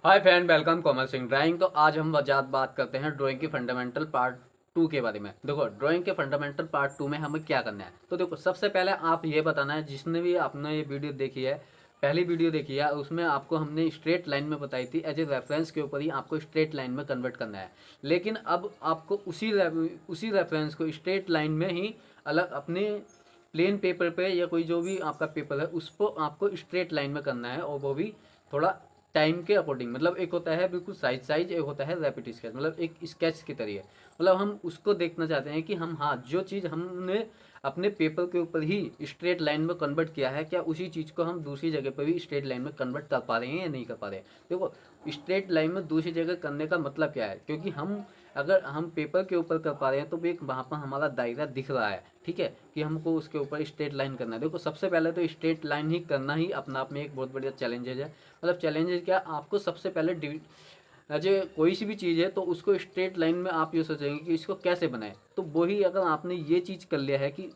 Hi friend, welcome Komal Singh drawing. तो आज हम वजात बात करते हैं ड्राइंग की फंडामेंटल पार्ट 2 के बारे में। देखो, ड्राइंग के फंडामेंटल पार्ट 2 में हमें क्या करना है। तो देखो, सबसे पहले आप ये बताना है, जिसने भी आपने ये वीडियो देखी है, पहली वीडियो देखी है, उसमें आपको हमने स्ट्रेट लाइन में बताई थी, एज ए रेफरेंस के ऊपर ही आपको स्ट्रेट लाइन में कन्वर्ट करना है। लेकिन अब आपको उसी रेफरेंस को स्ट्रेट लाइन में ही अलग अपने प्लेन पेपर पे या कोई जो भी आपका पेपर है उसको आपको स्ट्रेट लाइन में करना है, और वो भी थोड़ा टाइम के अकॉर्डिंग। मतलब एक होता है बिल्कुल साइज, एक होता है रैपिड स्केच, मतलब एक स्केच की तरह। मतलब हम उसको देखना चाहते हैं कि हम, हाँ, जो चीज़ हमने अपने पेपर के ऊपर ही स्ट्रेट लाइन में कन्वर्ट किया है, क्या उसी चीज़ को हम दूसरी जगह पर भी स्ट्रेट लाइन में कन्वर्ट कर पा रहे हैं या नहीं कर पा रहे हैं। देखो, स्ट्रेट लाइन में दूसरी जगह करने का मतलब क्या है, क्योंकि हम अगर हम पेपर के ऊपर कर पा रहे हैं तो भी एक वहाँ पर हमारा दायरा दिख रहा है, ठीक है, कि हमको उसके ऊपर स्ट्रेट लाइन करना है। देखो, सबसे पहले तो स्ट्रेट लाइन ही करना ही अपना आप में एक बहुत बढ़िया चैलेंजेज है। मतलब चैलेंजेस क्या, आपको सबसे पहले जो कोई सी भी चीज़ है तो उसको स्ट्रेट लाइन में आप ये सोचेंगे कि इसको कैसे बनाए। तो वही अगर आपने ये चीज़ कर लिया है कि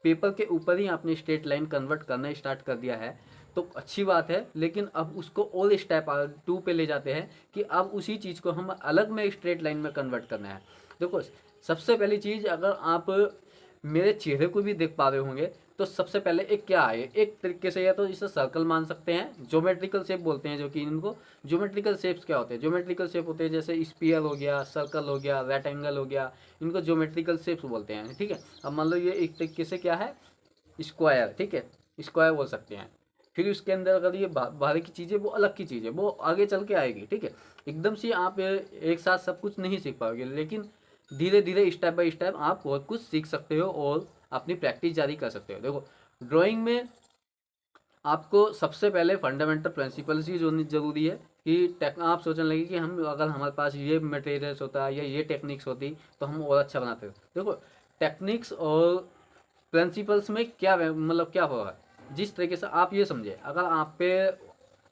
पेपर के ऊपर ही आपने स्ट्रेट लाइन कन्वर्ट करना स्टार्ट कर दिया है, तो अच्छी बात है। लेकिन अब उसको और स्टेप 2 पे ले जाते हैं कि अब उसी चीज़ को हम अलग में स्ट्रेट लाइन में कन्वर्ट करना है। देखो, सबसे पहली चीज़, अगर आप मेरे चेहरे को भी देख पा रहे होंगे, तो सबसे पहले एक क्या है, एक तरीके से या तो इसे सर्कल मान सकते हैं, ज्योमेट्रिकल शेप बोलते हैं, जो कि इनको ज्योमेट्रिकल शेप्स क्या होते हैं, ज्योमेट्रिकल शेप होते हैं जैसे स्पीयर हो गया, सर्कल हो गया, रेक्टेंगल हो गया, इनको ज्योमेट्रिकल शेप्स बोलते हैं, ठीक है। अब मान लो ये एक तरीके से क्या है, स्क्वायर, ठीक है, स्क्वायर बोल सकते हैं। फिर उसके अंदर अगर ये बाहर की चीज़ है वो अलग की चीज़ है, वो आगे चल के आएगी, ठीक है। एकदम से आप एक साथ सब कुछ नहीं सीख पाओगे, लेकिन धीरे धीरे स्टेप बाय स्टेप आप बहुत कुछ सीख सकते हो और अपनी प्रैक्टिस जारी कर सकते हो। देखो, ड्राइंग में आपको सबसे पहले फंडामेंटल प्रिंसिपल्स ही जो जरूरी है कि आप सोचने लगे कि हम, अगर हमारे पास ये मटेरियल्स होता या ये टेक्निक्स होती तो हम और अच्छा बनाते। देखो, टेक्निक्स और प्रिंसिपल्स में क्या मतलब क्या होगा, जिस तरीके से आप ये समझे, अगर आप पे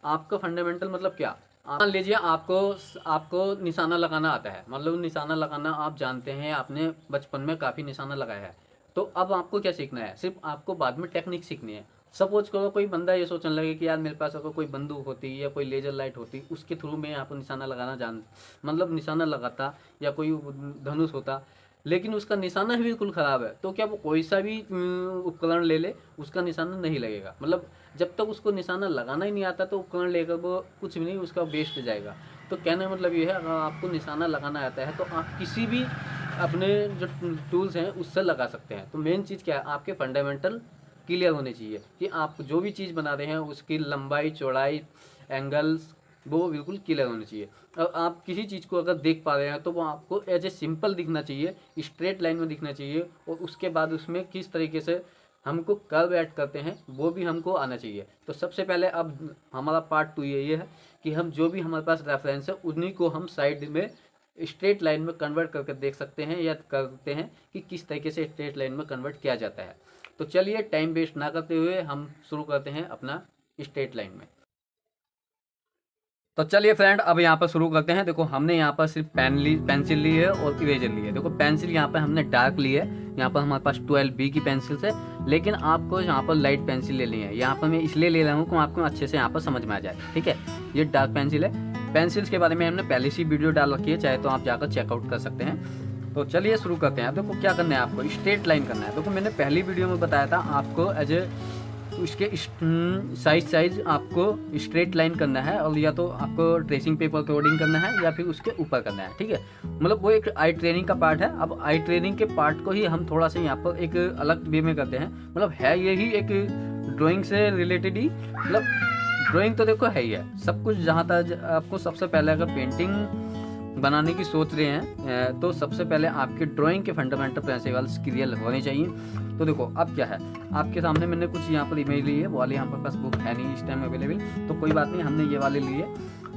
आपका फंडामेंटल मतलब क्या, मान लीजिए आपको आपको निशाना लगाना आता है, मतलब निशाना लगाना आप जानते हैं, आपने बचपन में काफ़ी निशाना लगाया है। तो अब आपको क्या सीखना है, सिर्फ आपको बाद में टेक्निक सीखनी है। सपोज करो कोई बंदा ये सोचने लगे कि यार मेरे पास अगर कोई बंदूक होती या कोई लेजर लाइट होती, उसके थ्रू मैं यहाँ पर निशाना लगाना मतलब निशाना लगाता, या कोई धनुष होता, लेकिन उसका निशाना ही बिल्कुल ख़राब है, तो क्या वो कोई सा भी उपकरण ले ले, उसका निशाना नहीं लगेगा। मतलब जब तक उसको निशाना लगाना ही नहीं आता तो उपकरण लेकर वो कुछ भी नहीं, उसका वेस्ट जाएगा। तो कहने का मतलब ये है, अगर आपको निशाना लगाना आता है तो आप किसी भी अपने जो टूल्स हैं उससे लगा सकते हैं। तो मेन चीज़ क्या है, आपके फंडामेंटल क्लियर होने चाहिए कि आप जो भी चीज़ बना रहे हैं उसकी लंबाई, चौड़ाई, एंगल्स, वो बिल्कुल क्लियर होनी चाहिए। और आप किसी चीज़ को अगर देख पा रहे हैं तो वो आपको एज ए सिंपल दिखना चाहिए, स्ट्रेट लाइन में दिखना चाहिए, और उसके बाद उसमें किस तरीके से हमको कर्व ऐड करते हैं वो भी हमको आना चाहिए। तो सबसे पहले अब हमारा पार्ट 2 ये है कि हम जो भी हमारे पास रेफरेंस है उन्हीं को हम साइड में स्ट्रेट लाइन में कन्वर्ट करके देख सकते हैं, या करते हैं कि किस तरीके से स्ट्रेट लाइन में कन्वर्ट किया जाता है। तो चलिए, टाइम वेस्ट ना करते हुए हम शुरू करते हैं अपना स्ट्रेट लाइन में। तो चलिए फ्रेंड, अब यहाँ पर शुरू करते हैं। देखो, हमने यहाँ पर सिर्फ पेंसिल ली है और इरेजर ली है। देखो, पेंसिल यहाँ पर हमने डार्क ली है, यहाँ पर हमारे पास 12B की पेंसिल्स है, लेकिन आपको यहाँ पर लाइट पेंसिल लेनी है। यहाँ पर मैं इसलिए ले रहा हूँ कि आपको अच्छे से यहाँ पर समझ में आ जाए, ठीक है। ये डार्क पेंसिल है। पेंसिल्स के बारे में हमने पहले से वीडियो डाल रखी है, चाहे तो आप जाकर चेकआउट कर सकते हैं। तो चलिए शुरू करते हैं। देखो, क्या करना है, आपको स्ट्रेट लाइन करना है। देखो, मैंने पहली वीडियो में बताया था आपको एज ए उसके साइज आपको स्ट्रेट लाइन करना है, और या तो आपको ट्रेसिंग पेपर कोडिंग करना है या फिर उसके ऊपर करना है, ठीक है। मतलब वो एक आई ट्रेनिंग का पार्ट है। अब आई ट्रेनिंग के पार्ट को ही हम थोड़ा सा यहाँ पर एक अलग वे में करते हैं। मतलब है यही एक ड्राइंग से रिलेटेड ही, मतलब ड्राइंग तो देखो है ही है सब कुछ। जहाँ तक आपको सबसे पहले अगर पेंटिंग बनाने की सोच रहे हैं तो सबसे पहले आपके ड्राइंग के फंडामेंटल प्रिंसिपल्स क्लियर होने चाहिए। तो देखो, अब क्या है, आपके सामने मैंने कुछ यहाँ पर इमेज ली है, वो वाली यहाँ पर पास बुक है नहीं इस टाइम अवेलेबल, तो कोई बात नहीं, हमने ये वाले लिए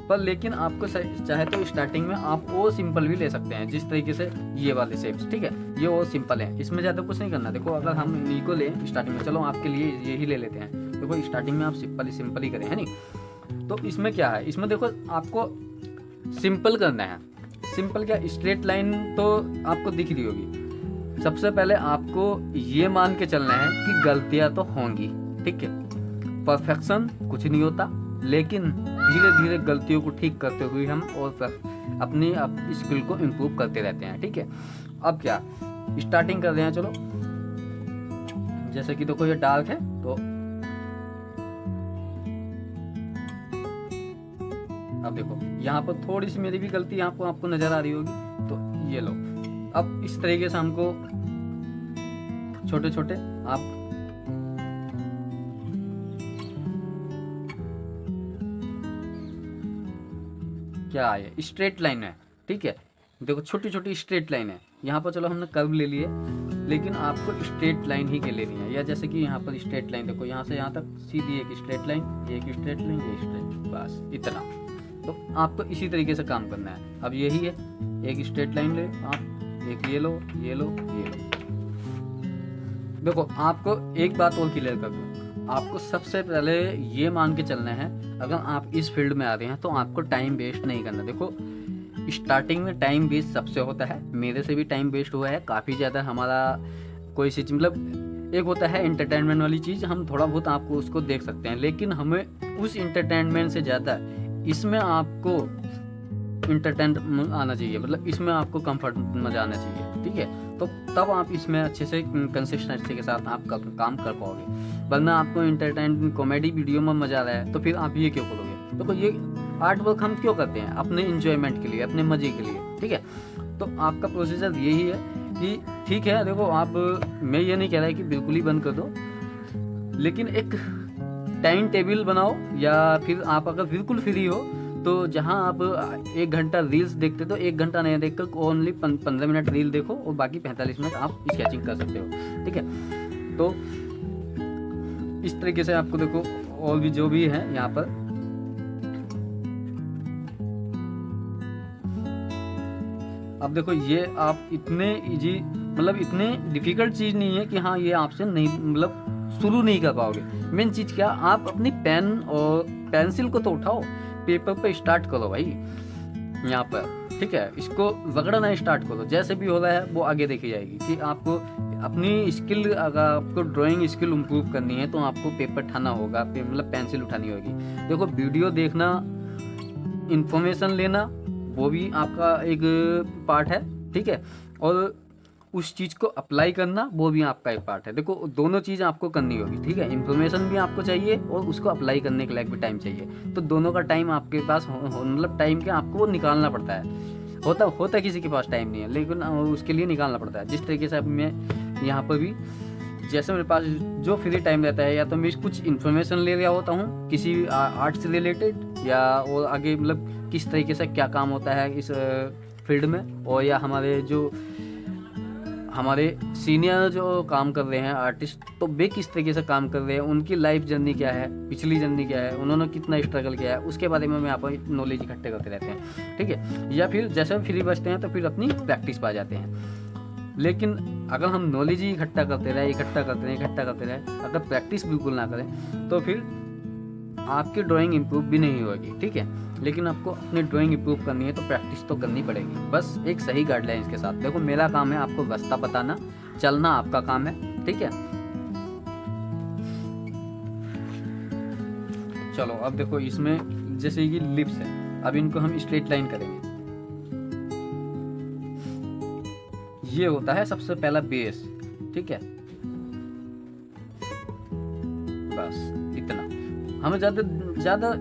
पर। लेकिन आपको चाहे तो स्टार्टिंग में आप वो सिंपल भी ले सकते हैं, जिस तरीके से ये वाले शेप्स, ठीक है, ये वो सिंपल है, इसमें ज़्यादा कुछ नहीं करना। देखो, अगर हम इन्हीं को लें स्टार्टिंग में, चलो आपके लिए ये ही ले लेते हैं। देखो, स्टार्टिंग में आप सिंपल ही करें, है नहीं। तो इसमें क्या है, इसमें देखो आपको सिंपल करना है। सिंपल क्या, स्ट्रेट लाइन तो आपको दिख रही होगी। सबसे पहले आपको ये मान के चलना है कि गलतियां तो होंगी, ठीक है, परफेक्शन कुछ नहीं होता, लेकिन धीरे धीरे गलतियों को ठीक करते हुए हम और अपनी स्किल को इम्प्रूव करते रहते हैं। ठीक है, अब क्या स्टार्टिंग कर रहे हैं। चलो जैसे कि देखो ये डार्क है, तो अब देखो यहाँ पर थोड़ी सी मेरी भी गलती यहाँ पर आपको नजर आ रही होगी। तो ये लो, अब इस तरीके से हमको छोटे छोटे आप क्या है, स्ट्रेट लाइन है। ठीक है, देखो छोटी छोटी स्ट्रेट लाइन है। यहाँ पर चलो हमने कर्व ले लिए, लेकिन आपको स्ट्रेट लाइन ही के लेनी है। या जैसे कि यहाँ पर स्ट्रेट लाइन देखो, यहाँ से यहाँ तक सीधी एक स्ट्रेट लाइन, एक स्ट्रेट लाइन, ये स्ट्रेट, बस इतना। तो आपको इसी तरीके से काम करना है। अब यही है, एक स्ट्रेट लाइन ले आप, एक ये लो, ये लो, ये लो। देखो आपको एक बात और क्लियर कर दूँ, आपको सबसे पहले ये मान के चलना है, अगर आप इस फील्ड में आ रहे हैं तो आपको टाइम वेस्ट नहीं करना। देखो स्टार्टिंग में टाइम वेस्ट सबसे होता है, मेरे से भी टाइम वेस्ट हुआ है काफ़ी ज़्यादा। हमारा कोई चीज़ मतलब एक होता है एंटरटेनमेंट वाली चीज़, हम थोड़ा बहुत आपको उसको देख सकते हैं, लेकिन हमें उस एंटरटेनमेंट से ज़्यादा इसमें आपको इंटरटेन आना चाहिए, मतलब इसमें आपको कंफर्ट मजा आना चाहिए। ठीक है, तो तब आप इसमें अच्छे से कंसिस्टेंसी के साथ आप काम कर पाओगे। वरना आपको इंटरटेन कॉमेडी वीडियो में मजा आ रहा है तो फिर आप ये क्यों करोगे। देखो ये आर्ट वर्क हम क्यों करते हैं, अपने इंजॉयमेंट के लिए, अपने मजे के लिए। ठीक है, तो आपका प्रोसीजर यही है कि ठीक है, देखो आप, मैं ये नहीं कह रहा कि बिल्कुल ही बंद कर दो, लेकिन एक टाइम टेबल बनाओ, या फिर आप अगर बिल्कुल फ्री हो तो जहां आप 1 घंटा रील्स देखते तो 1 घंटा नहीं देखकर ओनली 15 मिनट रील देखो और बाकी 45 मिनट आप स्केचिंग कर सकते हो। ठीक है, तो इस तरीके से आपको देखो और भी जो भी है यहाँ पर, अब देखो ये आप इतने इजी, मतलब इतने डिफिकल्ट चीज़ नहीं है कि हाँ ये आपसे नहीं, मतलब शुरू नहीं कर पाओगे। मेन चीज़ क्या, आप अपनी पेन और पेंसिल को तो उठाओ, पेपर पे स्टार्ट करो भाई यहाँ पर। ठीक है, इसको रगड़ना स्टार्ट करो, जैसे भी हो रहा है वो आगे देखी जाएगी। कि आपको अपनी स्किल, अगर आपको ड्राइंग स्किल इम्प्रूव करनी है तो आपको पेपर उठाना होगा, मतलब पेंसिल उठानी होगी। देखो वीडियो देखना, इंफॉर्मेशन लेना, वो भी आपका एक पार्ट है। ठीक है, और उस चीज़ को अप्लाई करना वो भी आपका एक पार्ट है। देखो दोनों चीज़ आपको करनी होगी। ठीक है, इन्फॉर्मेशन भी आपको चाहिए और उसको अप्लाई करने के लायक भी टाइम चाहिए। तो दोनों का टाइम आपके पास मतलब टाइम के आपको वो निकालना पड़ता है। होता किसी के पास टाइम नहीं है, लेकिन उसके लिए निकालना पड़ता है। जिस तरीके से अब मैं यहाँ पर भी, जैसे मेरे पास जो फ्री टाइम रहता है, या तो मैं कुछ इन्फॉर्मेशन ले रहा होता हूँ किसी आर्ट से रिलेटेड, या और आगे मतलब किस तरीके से क्या काम होता है इस फील्ड में, और या हमारे सीनियर जो काम कर रहे हैं आर्टिस्ट, तो वे किस तरीके से काम कर रहे हैं, उनकी लाइफ जर्नी क्या है, पिछली जर्नी क्या है, उन्होंने कितना स्ट्रगल किया है, उसके बारे में हम यहाँ पर नॉलेज इकट्ठे करते रहते हैं। ठीक है, या फिर जैसे हम फ्री बचते हैं तो फिर अपनी प्रैक्टिस पा जाते हैं। लेकिन अगर हम नॉलेज ही इकट्ठा करते रहे, अगर प्रैक्टिस बिल्कुल ना करें तो फिर आपकी ड्राइंग इम्प्रूव भी नहीं होगी। ठीक है, लेकिन आपको अपनी ड्राइंग इम्प्रूव करनी है तो प्रैक्टिस तो करनी पड़ेगी, बस एक सही गाइडलाइंस के साथ। देखो मेरा काम है आपको रास्ता बताना, चलना आपका काम है। ठीक है, चलो अब देखो इसमें जैसे ये लिप्स है, अब इनको हम स्ट्रेट लाइन करेंगे। ये होता है सबसे पहला बेस। ठीक है, बस इतना, हमें ज्यादा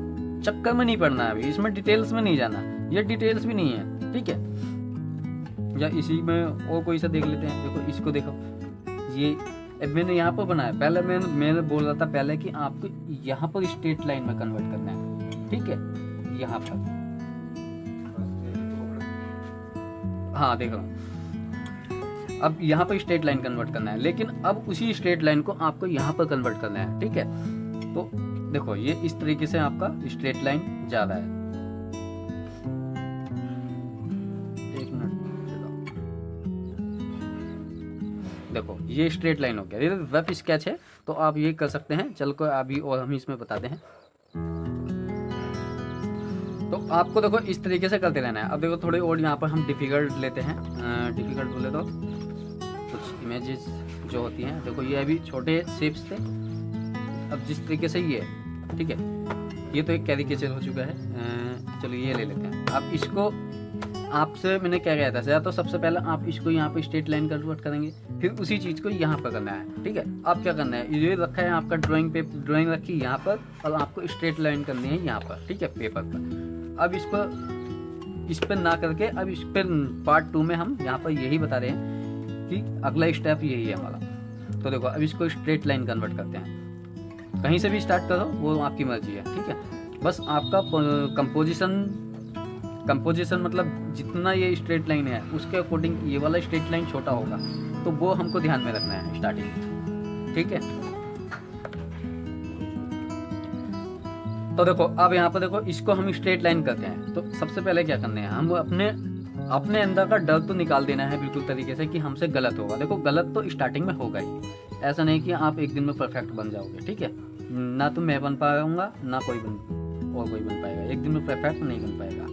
चक्कर में नहीं पड़ना है, अभी इसमें डिटेल्स में नहीं जाना, ये डिटेल्स भी नहीं है। ठीक है, या इसी में और कोई सा देख लेते हैं। देखो इसको देखो, ये मैंने यहाँ पर बनाया, पहले मैंने बोल रहा था पहले कि आपको यहाँ पर स्ट्रेट लाइन में कन्वर्ट करना है। ठीक है, यहाँ पर, हाँ देखो अब यहाँ पर स्ट्रेट लाइन कन्वर्ट करना है, लेकिन अब उसी स्ट्रेट लाइन को आपको यहाँ पर कन्वर्ट करना है। ठीक है, तो देखो ये इस तरीके से आपका स्ट्रेट लाइन जा रहा है। एक मिनट, देखो ये स्ट्रेट लाइन हो गया, ये रफ स्केच है तो आप ये कर सकते हैं। चल को अभी और हम इसमें बताते हैं। तो आपको देखो इस तरीके से करते रहना है। अब देखो थोड़े और यहाँ पर हम डिफिकल्ट लेते हैं, डिफिकल्ट बोले तो कुछ इमेजेस जो होती हैं। देखो ये अभी छोटे शेप्स थे, अब जिस तरीके से ये, ठीक है, ये तो एक कैरिकेचर हो चुका है। चलो ये ले लेते हैं। अब इसको आपसे मैंने क्या कहता था, तो सबसे पहले आप इसको यहाँ पे स्ट्रेट लाइन कन्वर्ट करेंगे, फिर उसी चीज़ को यहाँ पर करना है। ठीक है, अब क्या करना है, ये रखा है आपका ड्राइंग पे, ड्राइंग रखी है यहाँ पर, और आपको स्ट्रेट लाइन करनी है यहाँ पर। ठीक है, पेपर पर। अब इस पर ना करके अब इस पर पार्ट 2 में हम यहाँ पर यही बता रहे हैं कि अगला स्टेप यही है हमारा। तो देखो अब इसको स्ट्रेट लाइन कन्वर्ट करते हैं। कहीं से भी स्टार्ट करो, वो आपकी मर्जी है। ठीक है, बस आपका कंपोजिशन मतलब जितना ये स्ट्रेट लाइन है उसके अकॉर्डिंग ये वाला स्ट्रेट लाइन छोटा होगा, तो वो हमको ध्यान में रखना है स्टार्टिंग। ठीक है, तो देखो अब यहाँ पर देखो, इसको हम स्ट्रेट लाइन करते हैं। तो सबसे पहले क्या करना है, हम अपने अंदर का डर तो निकाल देना है बिल्कुल तरीके से कि हमसे गलत होगा। देखो गलत तो स्टार्टिंग में होगा ही, ऐसा नहीं कि आप एक दिन में परफेक्ट बन जाओगे। ठीक है, ना तो मैं बन पाऊंगा ना कोई बन पाएगा, एक दिन में परफेक्ट नहीं बन पाएगा।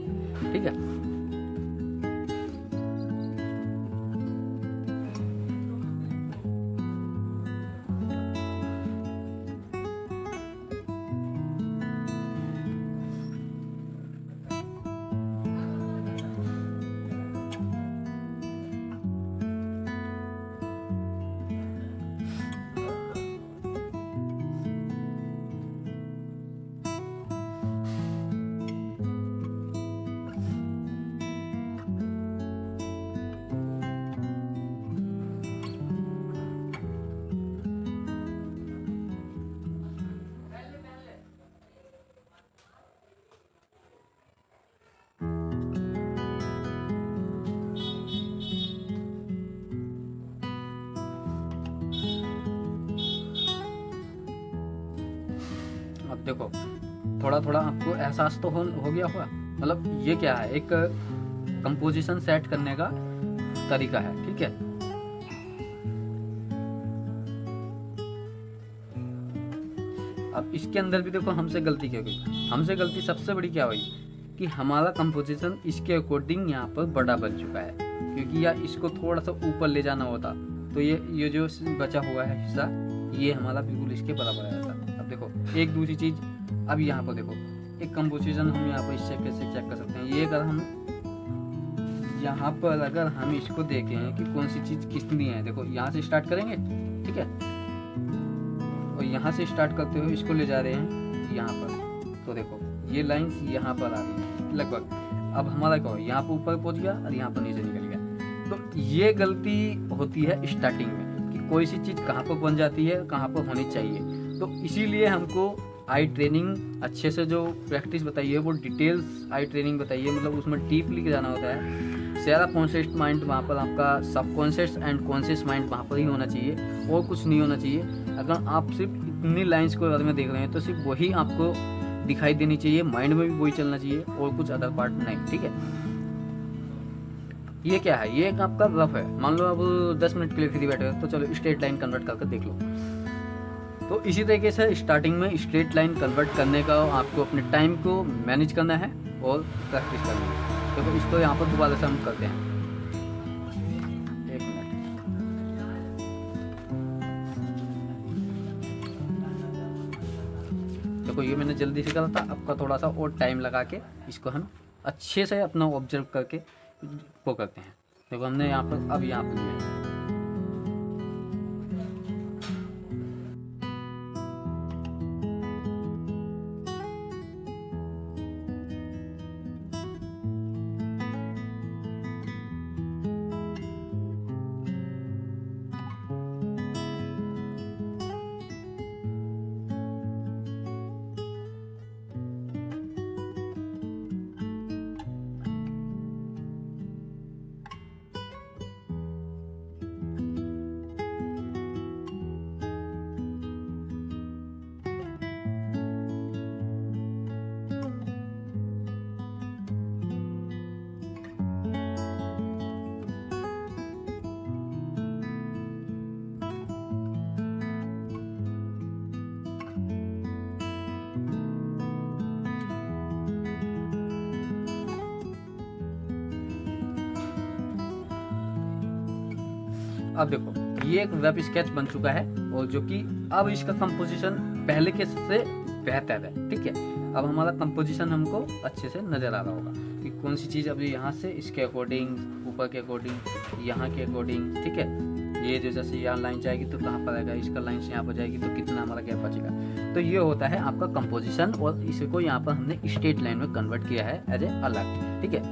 ठीक है, अब देखो थोड़ा थोड़ा आपको एहसास तो हो गया होगा। मतलब ये क्या है, एक कंपोजिशन सेट करने का तरीका है। ठीक है, अब इसके अंदर भी देखो हमसे गलती क्या हुई। हमसे गलती सबसे बड़ी क्या हुई कि हमारा कंपोजिशन इसके अकॉर्डिंग यहाँ पर बड़ा बन चुका है, क्योंकि यार इसको थोड़ा सा ऊपर ले जाना होता तो ये जो बचा हुआ है हिस्सा, ये हमारा बिल्कुल इसके बराबर आया था। अब देखो एक दूसरी चीज़, अब यहाँ पर देखो एक कंपोजिशन हम यहाँ पर इससे कैसे चेक कर सकते हैं। ये अगर हम यहाँ पर अगर हम इसको देखें कि कौन सी चीज़ कितनी है, देखो यहाँ से स्टार्ट करेंगे। ठीक है, और यहाँ से स्टार्ट करते हुए इसको ले जा रहे हैं यहाँ पर, तो देखो ये लाइंस यहाँ पर आ रही है लगभग। अब हमारा क्या हो, यहाँ पर ऊपर पहुँच गया और यहाँ पर नीचे निकल गया। तो ये गलती होती है स्टार्टिंग में कि कोई सी चीज़ कहाँ पर बन जाती है, कहाँ पर होनी चाहिए। तो इसीलिए हमको आई ट्रेनिंग अच्छे से जो प्रैक्टिस बताइए वो डिटेल्स आई ट्रेनिंग बताइए, मतलब उसमें डीपली जाना होता है। सारा कॉन्शियस माइंड वहाँ पर, आपका सबकॉन्शियस एंड कॉन्शियस माइंड वहाँ पर ही होना चाहिए और कुछ नहीं होना चाहिए। अगर आप सिर्फ इतनी लाइंस को बारे में देख रहे हैं तो सिर्फ वही आपको दिखाई देनी चाहिए, माइंड में भी वही चलना चाहिए और कुछ अदर पार्ट नहीं। ठीक है, ये क्या है, ये एक आपका रफ है। मान लो अब 10 मिनट के लिए फ्री बैठे हो तो चलो स्ट्रेट लाइन कन्वर्ट करके देख लो। तो इसी तरीके से स्टार्टिंग में स्ट्रेट लाइन कन्वर्ट करने का आपको अपने टाइम को मैनेज करना है और प्रैक्टिस करनी है। तो इसको यहाँ पर दोबारा से हम करते हैं। एक मिनट, देखो ये मैंने जल्दी से करा था, आपका थोड़ा सा और टाइम लगा के इसको हम अच्छे से अपना ऑब्जर्व करके वो करते हैं। देखो हमने यहाँ पर अब यहाँ पर अब देखो ये एक वेब स्केच बन चुका है और जो कि अब इसका कंपोजिशन पहले के से बेहतर है। ठीक है, अब हमारा कंपोजिशन हमको अच्छे से नज़र आ रहा होगा कि कौन सी चीज़ अभी यहाँ से इसके अकॉर्डिंग, ऊपर के अकॉर्डिंग, यहाँ के अकॉर्डिंग, ठीक है। ये जो जैसे यहाँ लाइन जाएगी तो कहाँ पर आएगा, इसका लाइन से यहाँ पर जाएगी तो कितना हमारा गैप बचेगा। तो ये होता है आपका कंपोजिशन, और इसी को यहाँ पर हमने स्ट्रेट लाइन में कन्वर्ट किया है एज ए अलग, ठीक है।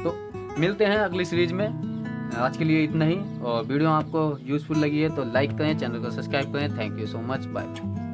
तो मिलते हैं अगली सीरीज में, आज के लिए इतना ही। और वीडियो आपको यूज़फुल लगी है तो लाइक करें, चैनल को सब्सक्राइब करें। Thank you so much, bye.